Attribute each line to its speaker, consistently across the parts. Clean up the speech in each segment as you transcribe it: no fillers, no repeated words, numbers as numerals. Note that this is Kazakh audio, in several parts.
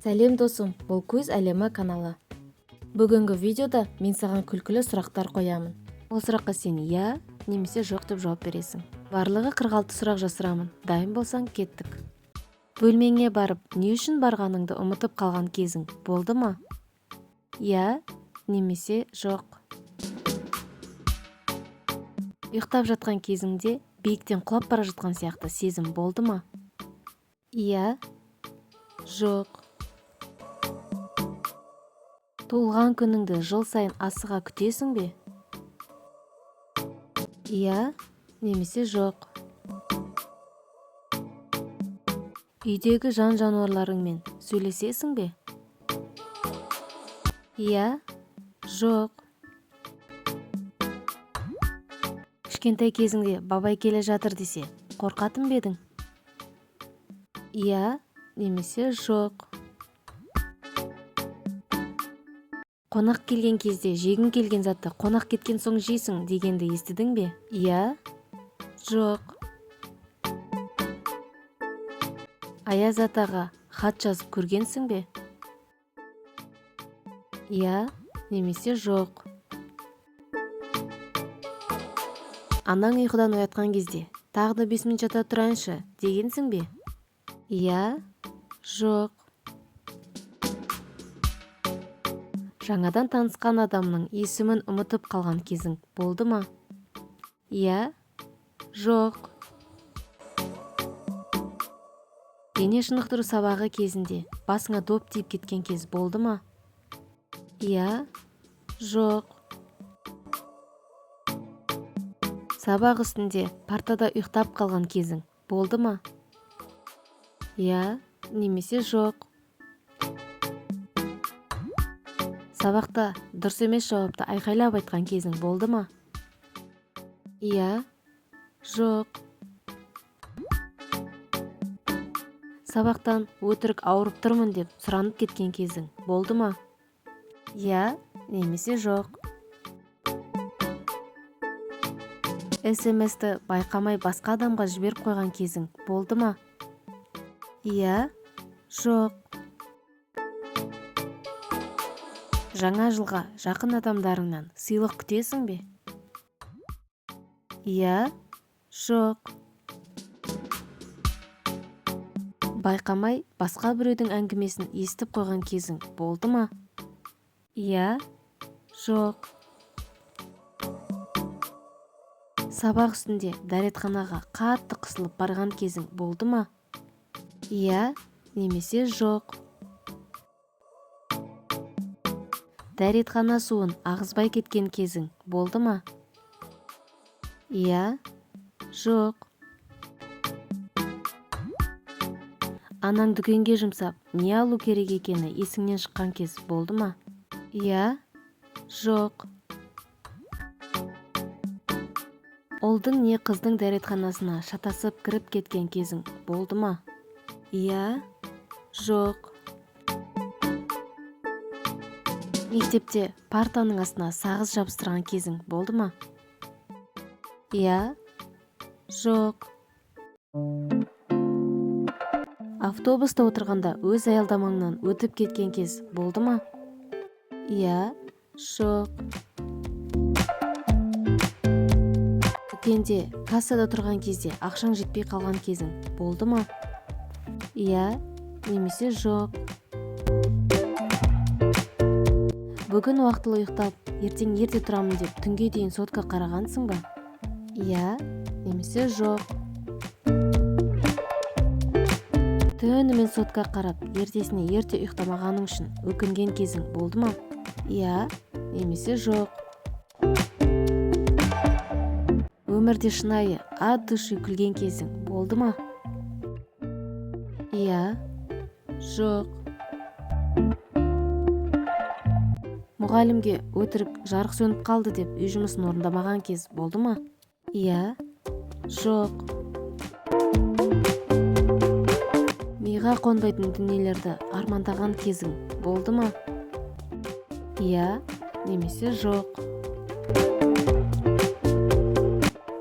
Speaker 1: Сәлем досым, бұл көз әлемі каналы. Бүгінгі видеода мен саған күлкілі сұрақтар қоямын. Ол сұраққа сен «я» немесе «жоқ» деп жауап бересің. Барлығы 46 сұрақ жасырамын. Дайын болсаң, кеттік. Бөлмеңе барып, не үшін барғаныңды ұмытып қалған кезің болды ма? «Я» немесе «жоқ». Ұйықтап жатқан кезіңде биіктен құлап бара жатқан сияқты сезім болды ма? «Я», «жоқ». Туылған күніңді жыл сайын асыға күтесің бе? «Я» немесе «жоқ». Үйдегі жан-жануарларыңмен сөйлесесің бе? «Я», «жоқ». Кішкентай кезіңде бабай келе жатыр десе, қорқатын ба едің? «Я» немесе «жоқ». Қонақ келген кезде жегің келген затты қонақ кеткен соң жейсің дегенді естідің бе? «Я», «жоқ». Аяз атаға хат жазып көргенсің бе? «Я» немесе «жоқ». Анаң ұйқыдан оятқан кезде тағы да 5 минут жата тұрайыншы дегенсің бе? «Я», «жоқ». Жаңадан танысқан адамның есімін ұмытып қалған кезің болды ма? «Я», «жоқ». Дене шынықтыру сабағы кезінде басыңа доп тиіп кеткен кез болды ма? «Я», «жоқ». Сабақ үстінде партада ұйықтап қалған кезің болды ма? «Я» немесе «жоқ». Сабақта дұрыс емес жауапты айқайлап айтқан кезің болды ма? «Я», «жоқ». Сабақтан өтірік ауырып тұрмын деп сұранып кеткен кезің болды ма? «Я» немесе «жоқ». SMS-ті байқамай басқа адамға жіберіп қойған кезің болды ма? «Я», «жоқ». Жаңа жылға жақын адамдарыңнан сыйлық күтесің бе? «Я», «жоқ». Байқамай басқа біреудің әңгімесін естіп қойған кезің болды ма? «Я», «жоқ». Сабақ үстінде дәретханаға қатты қысылып барған кезің болды ма? «Я» немесе «жоқ». Дәретхана суын ағызбай кеткен кезің болды ма? «Я», «жоқ». Анаң дүкенге жұмсап, не алу керек екені есіңнен шыққан кез болды ма? «Я», «жоқ». Ұлдың не қыздың дәретханасына шатасып кіріп кеткен кезің болды ма? «Я», «жоқ». Мектепте партаның астына сағыз жабыстырған кезің болды ма? «Я», «жоқ». Автобуста отырғанда өз аялдамаңнан өтіп кеткен кез болды ма? «Я», «жоқ». Дүкенде кассада тұрған кезде ақшаң жетпей қалған кезің болды ма? «Я» немесе «жоқ». Бүгін уақытылы ұйықтап, ертең ерте тұрамын деп түнге дейін сотка қарағансың ба? «Я» немесе «жоқ». Түнімен сотка қарап, ертесіне ерте ұйықтамағаның үшін өкінген кезің болды ма? «Я» немесе «жоқ». Өмірде шынайы, от души күлген кезің болды ма? «Я», «жоқ». Мұғалімге өтірік жарық сөніп қалды деп үй жұмысын орындамаған кез болды ма? «Я», «жоқ». Миға қонбайтын дүниелерді армандаған кезің болды ма? «Я» немесе «жоқ».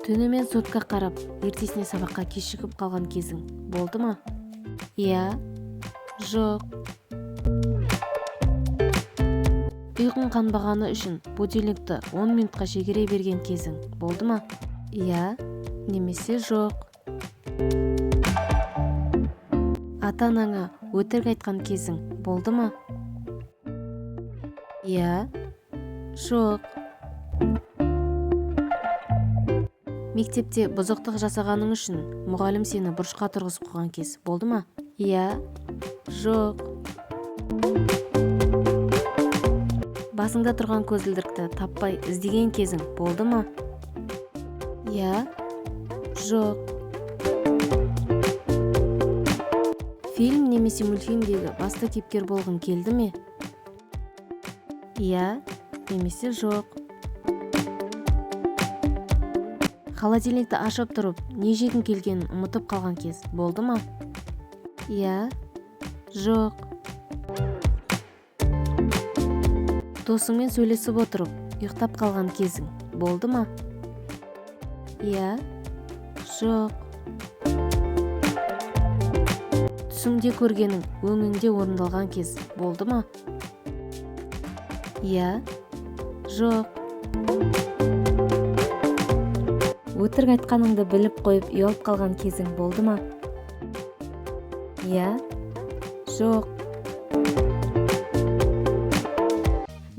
Speaker 1: Түнімен сотка қарап, ертесіне сабаққа кешігіп қалған кезің болды ма? «Я», «жоқ». Ұйқың қанбағаны үшін будильникті 10 минутқа шегере берген кезің болды ма? Иә, немесе жоқ. Ата-анаңа өтірік айтқан кезің болды ма? Иә, жоқ. Мектепте бұзықтық жасағаның үшін мұғалім сені бұрышқа тұрғызып қойған кез болды ма? Иә, жоқ. Басыңда тұрған көзілдірікті таппай іздеген кезің болды ма? Иә, жоқ. Фильм немесе мультфильмдегі басты кейіпкер болғың келді ме? Иә, немесе жоқ. Холодильникті ашып тұрып, не жегің келгенін ұмытып қалған кез болды ма? Иә, жоқ. Досыңмен сөйлесіп отырып, ұйықтап қалған кезің болды ма? Иә, жоқ. Түсіңде көргенің өңіңде орындалған кез болды ма? Иә, жоқ. Өтірік айтқаныңды біліп қойып ұялып қалған кезің болды ма? Иә, жоқ.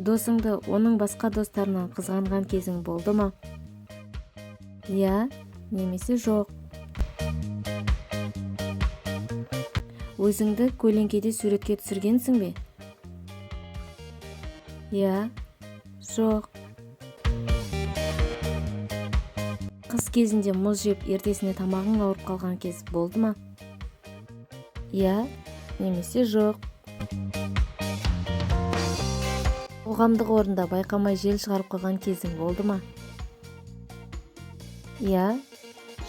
Speaker 1: Досыңды оның басқа достарынан қызғанған кезің болды ма? Иә, немесе жоқ. Өзіңді көлеңкеде суретке түсіргенсің бе? Иә, жоқ. Қыс кезінде мұз жеп ертесіне тамағың ауырып қалған кез болды ма? Иә, немесе жоқ. Қоғамдық орында байқамай жел шығарып қойған кезің болды ма? Иә,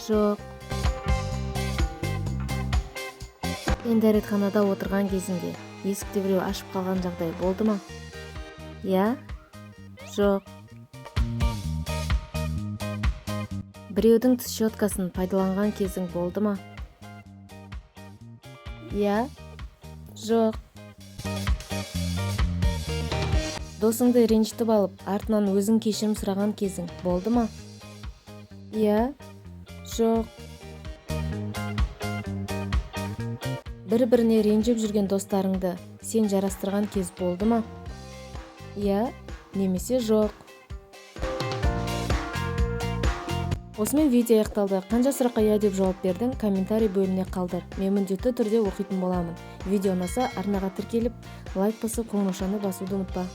Speaker 1: жоқ. Сен дәретханада отырған кезінде есікті біреу ашып қалған жағдай болды ма? Иә, жоқ. Біреудің тіс щеткасын пайдаланған кезің болды ма? Иә, жоқ. Досыңды ренжітіп алып, артынан өзің кешірім сұраған кезің болды ма? Иә, жоқ. Бір-біріне ренжіп жүрген достарыңды сен жарастырған кез болды ма? Иә, немесе жоқ. Осымен видео аяқталды. Қанша сұраққа иә деп жауап бердің, комментарий бөліміне қалдыр. Мен міндетті түрде оқитын боламын. Видео ұнаса арнаға тіркеліп, лайк басып, қоңыраушаны басуды ұмытпа.